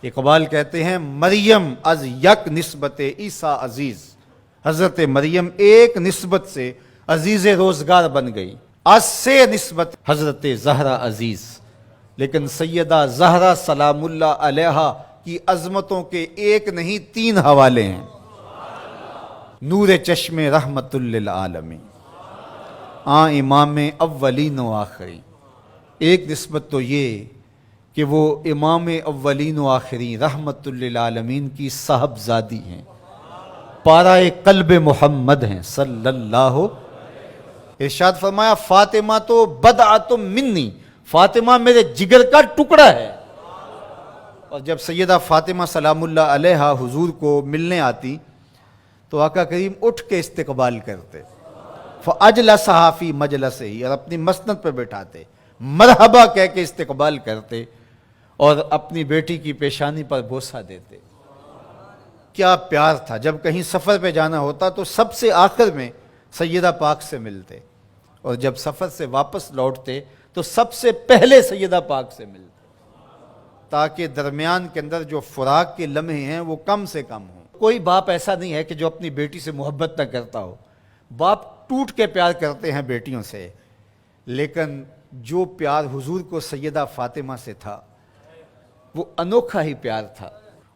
اقبال کہتے ہیں مریم از یک نسبت عیسیٰ عزیز، حضرت مریم ایک نسبت سے عزیز روزگار بن گئی، از سے نسبت حضرت زہرا عزیز، لیکن سیدہ زہرا سلام اللہ علیہا کی عظمتوں کے ایک نہیں تین حوالے ہیں۔ نور چشم رحمت للعالمین، امام اولین و آخرین۔ ایک نسبت تو یہ کہ وہ امام اولین و آخرین رحمت للعالمین کی صاحبزادی ہیں، پارہ قلب محمد ہیں صلی اللہ۔ ارشاد فرمایا فاطمہ تو بدعۃ منی، فاطمہ میرے جگر کا ٹکڑا ہے۔ اور جب سیدہ فاطمہ سلام اللہ علیہا حضور کو ملنے آتی تو آقا کریم اٹھ کے استقبال کرتے، فاجلسہا فی مجلسہ، اور اپنی مسند پہ بٹھاتے، مرحبا کہہ کے استقبال کرتے اور اپنی بیٹی کی پیشانی پر بوسہ دیتے۔ کیا پیار تھا! جب کہیں سفر پہ جانا ہوتا تو سب سے آخر میں سیدہ پاک سے ملتے، اور جب سفر سے واپس لوٹتے تو سب سے پہلے سیدہ پاک سے ملتے، تاکہ درمیان کے اندر جو فراق کے لمحے ہیں وہ کم سے کم ہوں۔ کوئی باپ ایسا نہیں ہے کہ جو اپنی بیٹی سے محبت نہ کرتا ہو، باپ ٹوٹ کے پیار کرتے ہیں بیٹیوں سے، لیکن جو پیار حضور کو سیدہ فاطمہ سے تھا وہ انوکھا ہی پیار تھا۔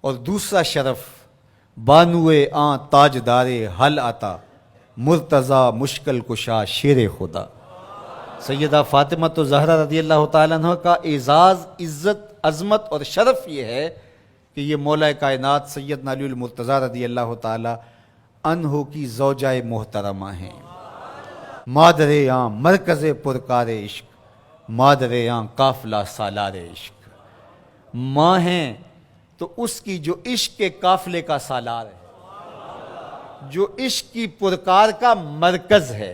اور دوسرا شرف بانوئے آن تاجدار حل آتا، مرتضی مشکل کشا شیر خدا۔ سیدہ فاطمہ تو زہرا رضی اللہ تعالیٰ عنہ کا اعزاز، عزت، عظمت اور شرف یہ ہے کہ یہ مولا کائنات سیدنا علی المرتضی رضی اللہ تعالیٰ عنہ کی زوجہ محترمہ ہیں۔ مادر آن مرکز پرکار عشق، مادر آن قافلہ سالار عشق۔ ماں ہیں تو اس کی جو عشق کے قافلے کا سالار ہے، جو عشق کی پرکار کا مرکز ہے،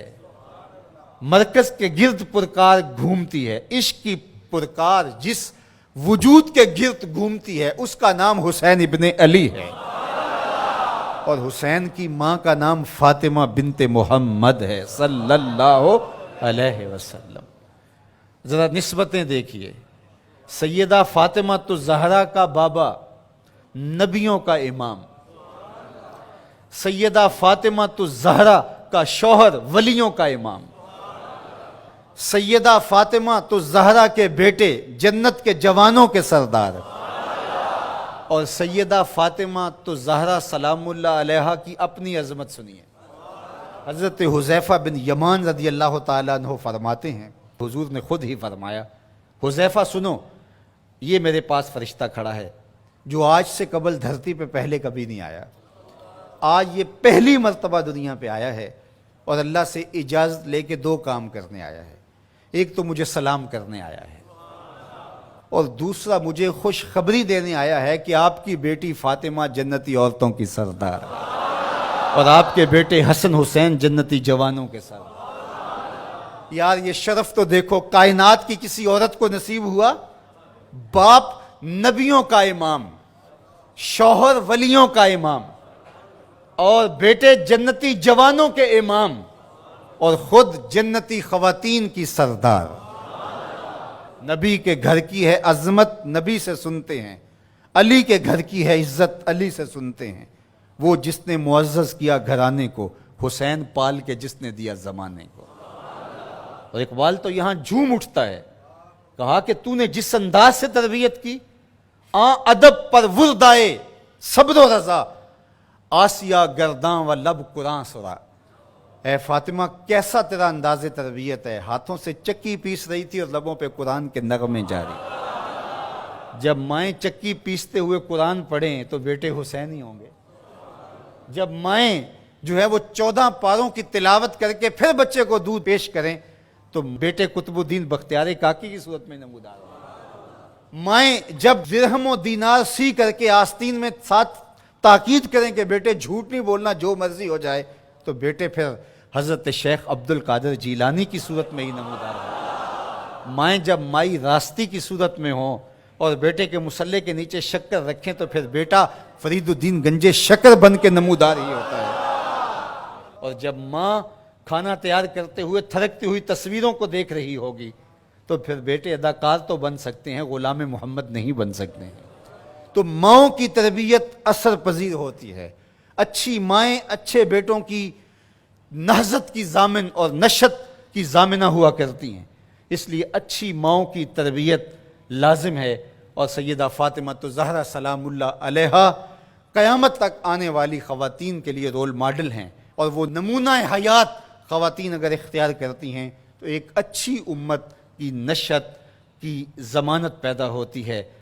مرکز کے گرد پرکار گھومتی ہے۔ عشق کی پرکار جس وجود کے گرد گھومتی ہے اس کا نام حسین ابن علی ہے، اور حسین کی ماں کا نام فاطمہ بنت محمد ہے صلی اللہ علیہ وسلم۔ ذرا نسبتیں دیکھیے، سیدہ فاطمہ تو زہرا کا بابا نبیوں کا امام، سیدہ فاطمہ تو زہرا کا شوہر ولیوں کا امام، سیدہ فاطمہ تو زہرا کے بیٹے جنت کے جوانوں کے سردار، اور سیدہ فاطمہ تو زہرا سلام اللہ علیہا کی اپنی عظمت سنیے۔ حضرت حذیفہ بن یمان رضی اللہ تعالیٰ عنہ فرماتے ہیں، حضور نے خود ہی فرمایا، حذیفہ سنو، یہ میرے پاس فرشتہ کھڑا ہے جو آج سے قبل دھرتی پہ پہلے کبھی نہیں آیا، آج یہ پہلی مرتبہ دنیا پہ آیا ہے، اور اللہ سے اجازت لے کے دو کام کرنے آیا ہے۔ ایک تو مجھے سلام کرنے آیا ہے، اور دوسرا مجھے خوشخبری دینے آیا ہے کہ آپ کی بیٹی فاطمہ جنتی عورتوں کی سردار، اور آپ کے بیٹے حسن حسین جنتی جوانوں کے سردار۔ یار یہ شرف تو دیکھو، کائنات کی کسی عورت کو نصیب ہوا، باپ نبیوں کا امام، شوہر ولیوں کا امام، اور بیٹے جنتی جوانوں کے امام، اور خود جنتی خواتین کی سردار۔ نبی کے گھر کی ہے عظمت، نبی سے سنتے ہیں، علی کے گھر کی ہے عزت، علی سے سنتے ہیں۔ وہ جس نے معزز کیا گھرانے کو، حسین پال کے جس نے دیا زمانے کو۔ اور اقبال تو یہاں جھوم اٹھتا ہے، کہا کہ تو نے جس انداز سے تربیت کی، ادب پر وردائے صبر و رضا، آسیہ گرداں و لب قرآن سرا۔ اے فاطمہ کیسا تیرا انداز تربیت ہے، ہاتھوں سے چکی پیس رہی تھی اور لبوں پہ قرآن کے نغمے جاری۔ جب مائیں چکی پیستے ہوئے قرآن پڑھیں تو بیٹے حسین ہی ہوں گے، جب مائیں جو ہے وہ 14 پاروں کی تلاوت کر کے پھر بچے کو دودھ پیش کریں تو بیٹے قطب الدین بختیار کاکی کی صورت میں نمودار ہوں۔ مائیں جب درہم و دینار سی کر کے آستین میں ساتھ تاکید کریں کہ بیٹے جھوٹ نہیں بولنا، جو مرضی ہو جائے، تو بیٹے پھر حضرت شیخ عبد القادر جیلانی کی صورت میں ہی نمودار ہوں۔ مائیں جب مائی راستی کی صورت میں ہوں اور بیٹے کے مسلح کے نیچے شکر رکھیں تو پھر بیٹا فرید الدین گنجے شکر بن کے نمودار ہی ہوتا ہے۔ اور جب ماں کھانا تیار کرتے ہوئے تھرکتی ہوئی تصویروں کو دیکھ رہی ہوگی تو پھر بیٹے اداکار تو بن سکتے ہیں، غلام محمد نہیں بن سکتے ہیں۔ تو ماؤں کی تربیت اثر پذیر ہوتی ہے. اچھی مائیں اچھے بیٹوں کی نہضت کی ضامن اور نشت کی ضامنہ ہوا کرتی ہیں. اس لیے اچھی ماؤں کی تربیت لازم ہے. اور سیدہ فاطمہ تو زہرا سلام اللہ علیہا قیامت تک آنے والی خواتین کے لیے رول ماڈل ہیں، اور وہ نمونہ حیات خواتین اگر اختیار کرتی ہیں تو ایک اچھی امت کی نشت کی ضمانت پیدا ہوتی ہے.